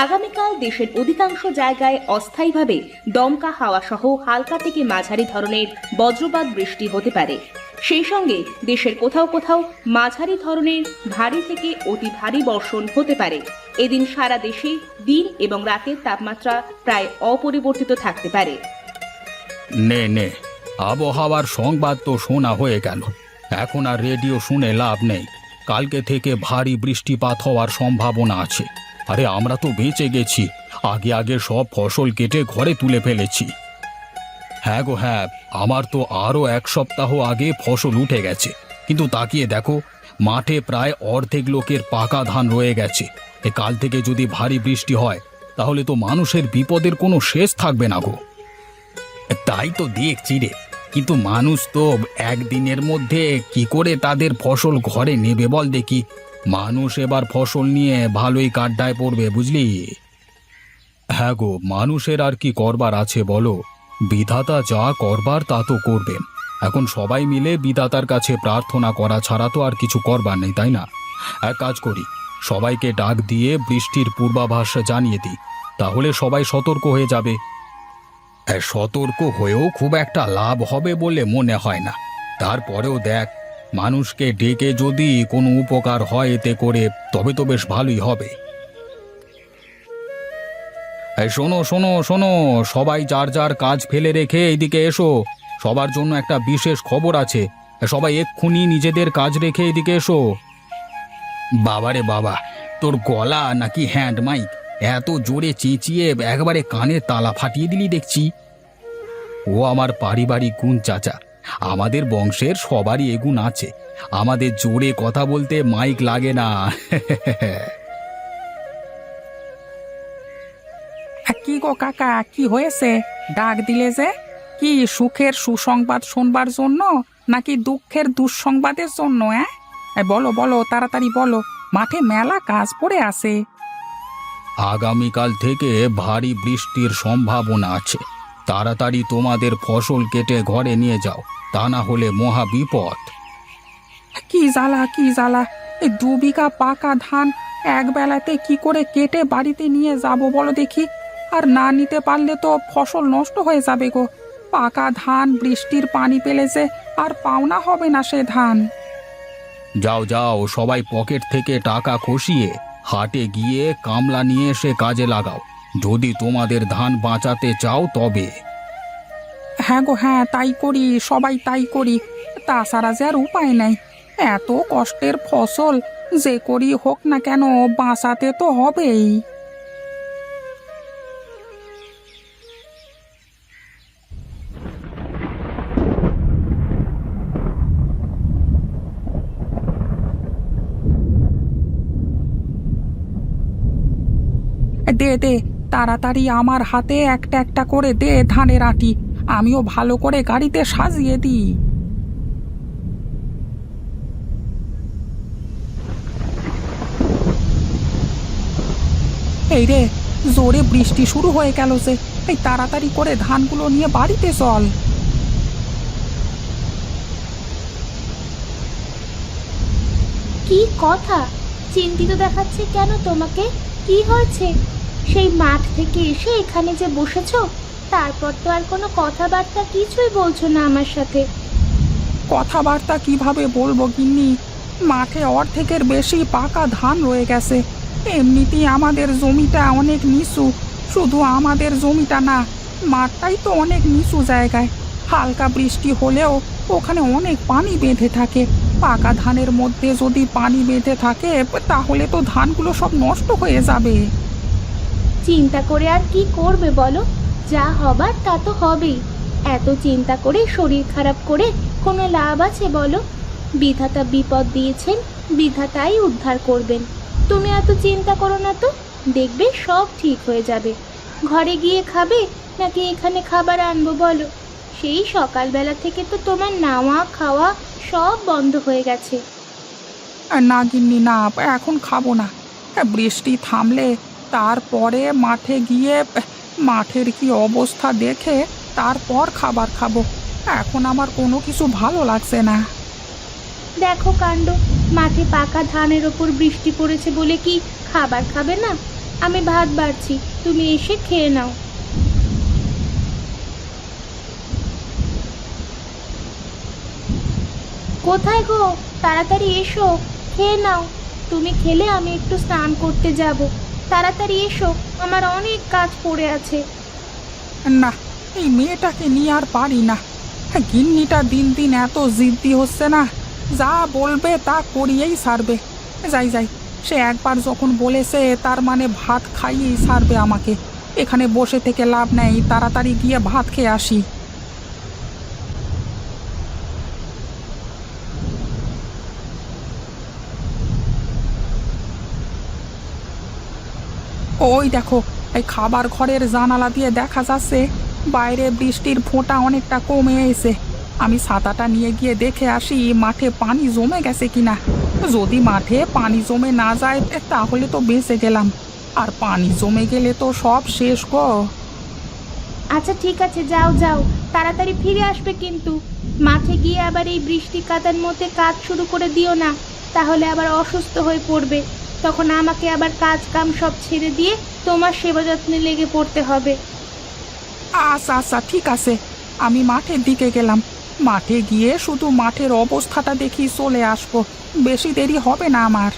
আগামীকাল দেশের অধিকাংশ জায়গায় অস্থায়ীভাবে দমকা হাওয়া সহ হালকা থেকে মাঝারি ধরনের বজ্রপাত বৃষ্টি হতে পারে। সেই সঙ্গে দেশের কোথাও কোথাও মাঝারি ধরনের ভারী থেকে অতি ভারী বর্ষণ হতে পারে। এদিন সারা দেশে দিন এবং রাতের তাপমাত্রা প্রায় অপরিবর্তিত থাকতে পারে। নে আবহাওয়ার সংবাদ তো শোনা হয়ে গেল, এখন আর রেডিও শুনে লাভ নেই। কালকে থেকে ভারী বৃষ্টিপাত হওয়ার সম্ভাবনা আছে। আরে আমরা তো বেঁচে গেছি, আগে সব ফসল কেটে ঘরে তুলে ফেলেছি। হ্যাঁ গো হ্যাঁ, আমার তো আরও 1 সপ্তাহ আগে ফসল উঠে গেছে, কিন্তু তাকিয়ে দেখো মাঠে প্রায় অর্ধেক লোকের পাকা ধান রয়ে গেছে। কাল থেকে যদি ভারী বৃষ্টি হয় তাহলে তো মানুষের বিপদের কোনো শেষ থাকবে না গো। তাই তো দেখছি রে, কিন্তু মানুষ তো একদিনের মধ্যে কি করে তাদের ফসল ঘরে নেবে বল দেখি। মানুষ এবার ফসল নিয়ে ভালোই কাড্ডায় পড়বে, বুঝলি। হ্যাঁ গো, মানুষের আর কি করবার আছে বলো, বিধাতা যা করবার তা তো করবেন। এখন সবাই মিলে বিধাতার কাছে প্রার্থনা করা ছাড়া তো আর কিছু করবার নেই, তাই না? এক কাজ করি, সবাইকে ডাক দিয়ে বৃষ্টির পূর্বাভাস জানিয়ে দিই, তাহলে সবাই সতর্ক হয়ে যাবে। সতর্ক হয়েও খুব একটা লাভ হবে বলে মনে হয় না। তারপরেও দেখ, মানুষকে ডেকে যদি কোনো উপকার হয় এতে করে, তবে তো বেশ ভালোই হবে। শোনো শোনো শোনো, সবাই যার যার কাজ ফেলে রেখে এইদিকে এসো। সবার জন্য একটা বিশেষ খবর আছে, সবাই এক্ষুনি নিজেদের কাজ রেখে এদিকে এসো। বাবারে বাবা, তোর গলা নাকি হ্যান্ড মাইক? এত জোরে চেঁচিয়ে একবারে কানে তালা ফাটিয়ে দিলি দেখছি। ও আমার পারিবারিক গুণ চাচা, আমাদের বংশের সবারই এগুণ আছে। আমাদের জোরে কথা বলতে মাইক লাগে না। কি গো কাকা, কি হয়েছে? ডাক দিলে যে? কি সুখের সুসংবাদ শুনবার জন্য নাকি দুঃখের দুঃসংবাদের জন্য? বলো বলো, তাড়াতাড়ি বলো, মাঠে মেলা কাজ পড়ে আছে। আগামীকাল থেকে ভারী বৃষ্টির সম্ভাবনা আছে। তাড়াতাড়ি তোমাদের ফসল কেটে ঘরে নিয়ে যাও, তা না হলে মহা বিপদ। কি জ্বালা, কি জ্বালা! এই 2 বিঘা পাকা ধান এক বেলাতে কি করে কেটে বাড়িতে নিয়ে যাব বলো দেখি? আর না নিতে পারলে তো ফসল নষ্ট হয়ে যাবে গো। পাকা ধান বৃষ্টির পানি পেলেছে, আর পাওনা হবে না সে ধান। যাও যাও, সবাই পকেট থেকে টাকা খসিয়ে হাটে গিয়ে কামলা নিয়ে এসে কাজে লাগাও, যদি তোমাদের ধান বাঁচাতে চাও তবে। হ্যাঁ গো হ্যাঁ, তাই করি, সবাই তাই করি। তাছাড়া যে আর উপায় নাই। এত কষ্টের ফসল যে করি হোক না কেন, বাঁচাতে তো হবেই। দে দে, তাড়াতাড়ি আমার হাতে একটা একটা করে দে ধানের আঁটি, আমিও ভালো করে গাড়িতে সাজিয়ে দিই। এই রে, জোরে বৃষ্টি শুরু হয়ে গেল যে, এই তাড়াতাড়ি করে ধানগুলো নিয়ে বাড়িতে চল। কি কথা, চিন্তিত দেখাচ্ছে কেন তোমাকে? কি হয়েছে? সেই মাঠ থেকে এসে এখানে যে বসেছো, তারপর তো আর কোনো কথাবার্তা কিছুই বলছো না আমার সাথে। কথাবার্তা কিভাবে বলবো গিন্নি? মাঠে অর্ধেকের বেশি পাকা ধান রয়ে গেছে। এমনিতেই আমাদের জমিটা অনেক নিচু। শুধু আমাদের জমিটা না, মাঠটাই তো অনেক নিচু জায়গায়। হালকা বৃষ্টি হলেও ওখানে অনেক পানি বেঁধে থাকে। পাকা ধানের মধ্যে যদি পানি বেঁধে থাকে তাহলে তো ধানগুলো সব নষ্ট হয়ে যাবে। চিন্তা করে আর কি করবে বলো? যা হবার তা তো হবেই। এত চিন্তা করে শরীর খারাপ করে কোনো লাভ আছে বলো? বিধাতা বিপদ দিয়েছেন, বিধাতাই উদ্ধার করবেন। তুমি এত চিন্তা করো না তো, দেখবে সব ঠিক হয়ে যাবে। ঘরে গিয়ে খাবে নাকি এখানে খাবার আনবো বলো? সেই সকালবেলা থেকে তো তোমার নাওয়া খাওয়া সব বন্ধ হয়ে গেছে। না গিন্নি না, এখন খাবো না। বৃষ্টি থামলে তারপরে মাঠে গিয়ে মাঠের কি অবস্থা দেখে তারপর খাবার খাবো। এখন আমার কোনো কিছু ভালো লাগছে না। দেখো কাণ্ড, মাঠে পাকা ধানের ওপর বৃষ্টি পড়েছে বলে কি খাবার খাবে না? আমি ভাত বাড়ছি, তুমি এসে খেয়ে নাও। কোথায় গো, তাড়াতাড়ি এসো, খেয়ে নাও। তুমি খেলে আমি একটু স্নান করতে যাব। তাড়াতাড়ি এসো, আমার অনেক কাজ পড়ে আছে। না, এই মেয়েটাকে নিয়ে আর পারি না। গিন্নিটা দিন দিন এত জিদ্দি হচ্ছে না, যা বলবে তা করিয়েই সারবে। যাই যাই, সে একবার যখন বলেছে তার মানে ভাত খাইয়েই সারবে আমাকে। এখানে বসে থেকে লাভ নেই, তাড়াতাড়ি গিয়ে ভাত খেয়ে আসি। ওই দেখো, এই খাবার ঘরের জানালা দিয়ে দেখা যাচ্ছে বাইরে বৃষ্টির ফোঁটা অনেকটা কমে এসে। আমি ছাতাটা নিয়ে গিয়ে দেখে আসি মাঠে পানি জমে গেছে কিনা। যদি মাঠে পানি জমে না যায় তাহলে তো বেঁচে গেলাম, আর পানি জমে গেলে তো সব শেষ গো। আচ্ছা ঠিক আছে, যাও যাও, তাড়াতাড়ি ফিরে আসবে কিন্তু। মাঠে গিয়ে আবার এই বৃষ্টি কাদার মধ্যে কাজ শুরু করে দিও না, তাহলে আবার অসুস্থ হয়ে পড়বে। তখন আমাকে আবার কাজ কাম সব ছেড়ে দিয়ে তোমার সেবা যত্নে লেগে পড়তে হবে। আচ্ছা আচ্ছা ঠিক আছে, আমি মাঠের দিকে গেলাম। মাঠে গিয়ে শুধু মাঠের অবস্থাটা দেখি চলে আসবো, বেশি দেরি হবে না আমার।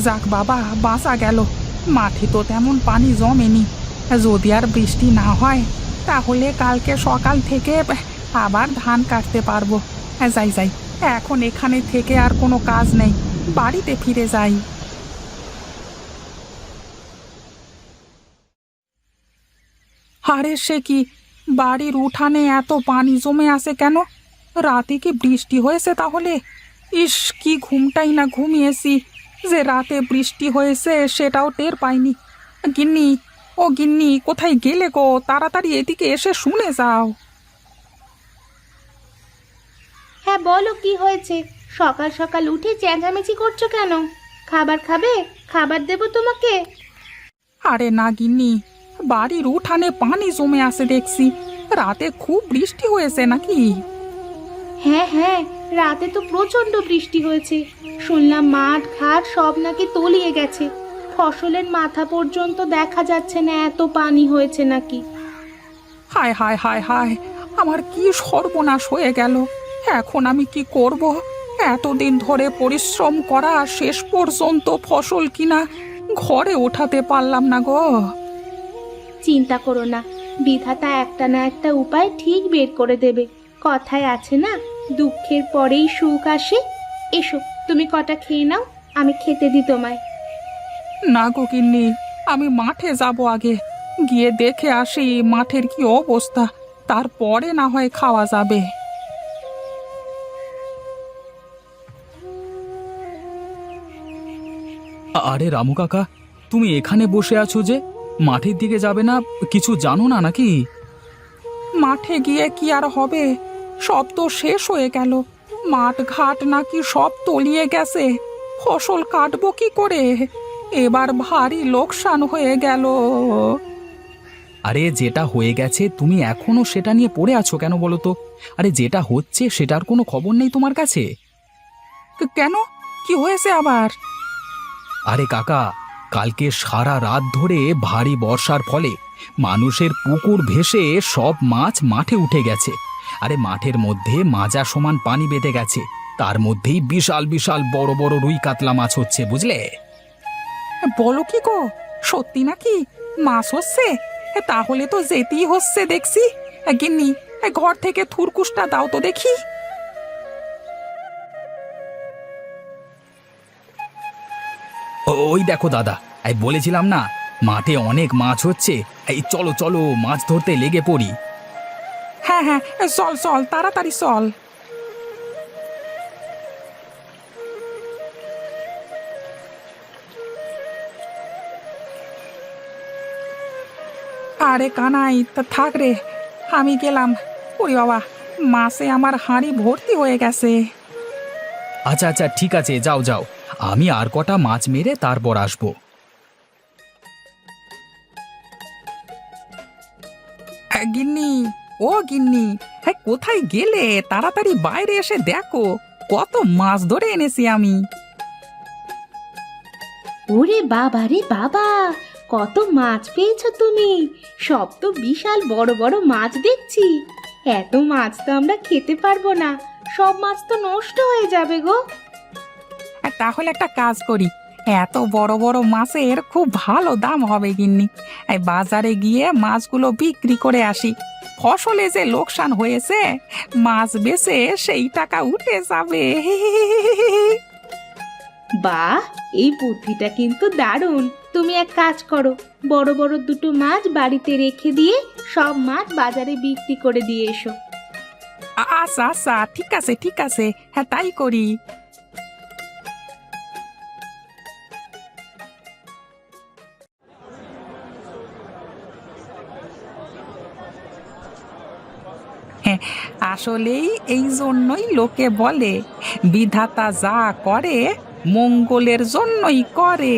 যাক বাবা, বাঁচা গেল। মাঠে তো তেমন পানি জমেনি। যদি আর বৃষ্টি না হয় তাহলে কালকে সকাল থেকে আবার ধান কাটতে পারবো। যাই যাই, এখন এখানে থেকে আর কোনো কাজ নেই, বাড়িতে ফিরে যাই। আরে সে কি, বাড়ির উঠানে এত পানি জমে আছে কেন? রাতে কি বৃষ্টি হয়েছে তাহলে? ইস, কি ঘুমটাই না ঘুমিয়েছি, যে রাতে বৃষ্টি হয়েছে সেটাও টের পাইনি। গিন্নি, ও গিন্নি, কোথায় গেলে গো? তাড়াতাড়ি এদিকে এসে শুনে যাও। হ্যাঁ বলো, কি হয়েছে? সকাল সকাল উঠে চেঁচামেচি করছো কেন? খাবার খাবে? খাবার দেবো তোমাকে। আরে না গিন্নি, বাড়ির উঠানে পানি জমে আছে দেখছি। রাতে খুব বৃষ্টি হয়েছে নাকি? হ্যাঁ হ্যাঁ, রাতে তো প্রচন্ড বৃষ্টি হয়েছে। শুনলাম মাঠ ঘাট সব নাকি তলিয়ে গেছে। ফসলের মাথা পর্যন্ত দেখা যাচ্ছে না, এত পানি হয়েছে নাকি। হায় হায় হায় হায়, আমার কি সর্বনাশ হয়ে গেল! এখন আমি কি করব? এতদিন ধরে পরিশ্রম করা, শেষ পর্যন্ত ফসল কিনা ঘরে ওঠাতে পারলাম না গো। চিন্তা করো না, বিধাতা একটা না একটা উপায় ঠিক বের করে দেবে। কথায় আছে না, দুঃখের পরেই সুখ আসে। এসো, তুমি কটা খেয়ে নাও, আমি খেতে দিই তোমায়। না গো গিন্নি, আমি মাঠে যাব আগে, গিয়ে দেখে আসি মাঠের কি অবস্থা, তারপরে না হয় খাওয়া যাবে। আরে রামু কাকা, তুমি এখানে বসে আছো যে? মাঠের দিকে যাবে না? কিছু জানো না নাকি? মাঠে গিয়ে কি আর হবে, সব তো শেষ হয়ে গেল। মাঠ ঘাট নাকি সব তলিয়ে গেছে, ফসল কাটবো কি করে? এবার ভারী লোকসান হয়ে গেল। আরে যেটা হয়ে গেছে তুমি এখনো সেটা নিয়ে পড়ে আছো কেন বলো তো? আরে যেটা হচ্ছে সেটার কোনো খবর নেই তোমার কাছে? কেন, কি হয়েছে আবার? আরে কাকা, কালকে সারা রাত ধরে ভারী বর্ষার ফলে মানুষের পুকুর ভেসে সব মাছ মাঠে উঠে গেছে। আরে মাঠের মধ্যে মাজা সমান পানি বেঁধে গেছে, তার মধ্যেই বিশাল বিশাল বড় বড় রুই কাতলা মাছ হচ্ছে, বুঝলে? বলো কি গো, সত্যি নাকি মাছ হচ্ছে? তাহলে তো যেতেই হচ্ছে দেখছি। গিন্নি, ঘর থেকে থুরকুসটা দাও তো দেখি। ওই দেখো দাদা, এই বলেছিলাম না মাঠে অনেক মাছ হচ্ছে। এই চলো চলো, মাছ ধরতে লেগে পড়ি। হ্যাঁ হ্যাঁ, চল চল, তাড়াতাড়ি চল। আরে কানাই, তা থাক রে, আমি গেলাম। ওরে বাবা, মাছে আমার হাঁড়ি ভর্তি হয়ে গেছে। আচ্ছা আচ্ছা ঠিক আছে, যাও যাও, আমি আর কটা মাছ মেরে তারপর আসবো। গিন্নি, ও গিন্নি, হ্যাঁ কোথায় গেলে? তাড়াতাড়ি বাইরে এসে দেখো, কত মাছ ধরে এনেছি আমি। ওরে বাবা রে বাবা, কত মাছ পেয়েছো তুমি! সব তো বিশাল বড় বড় মাছ দেখছি। এত মাছ তো আমরা খেতে পারবো না, সব মাছ তো নষ্ট হয়ে যাবে গো। তাহলে একটা কাজ করি, এত বড় বড় মাছের খুব ভালো দাম হবে গিন্নি। এই বাজারে গিয়ে মাছগুলো বিক্রি করে আসি, ফসলে যে লোকসান হয়েছে মাছ বেচে সেই টাকা উঠে যাবে। বাহ, এই বুদ্ধিটা কিন্তু দারুণ। তুমি এক কাজ করো, বড় বড় দুটো মাছ বাড়িতে রেখে দিয়ে সব মাছ বাজারে বিক্রি করে দিয়ে এসো। আচ্ছা আচ্ছা, ঠিক আছে ঠিক আছে, হ্যাঁ তাই করি। হ্যাঁ, আসলেই এই জন্যই লোকে বলে বিধাতা যা করে মঙ্গলের জন্যই করে।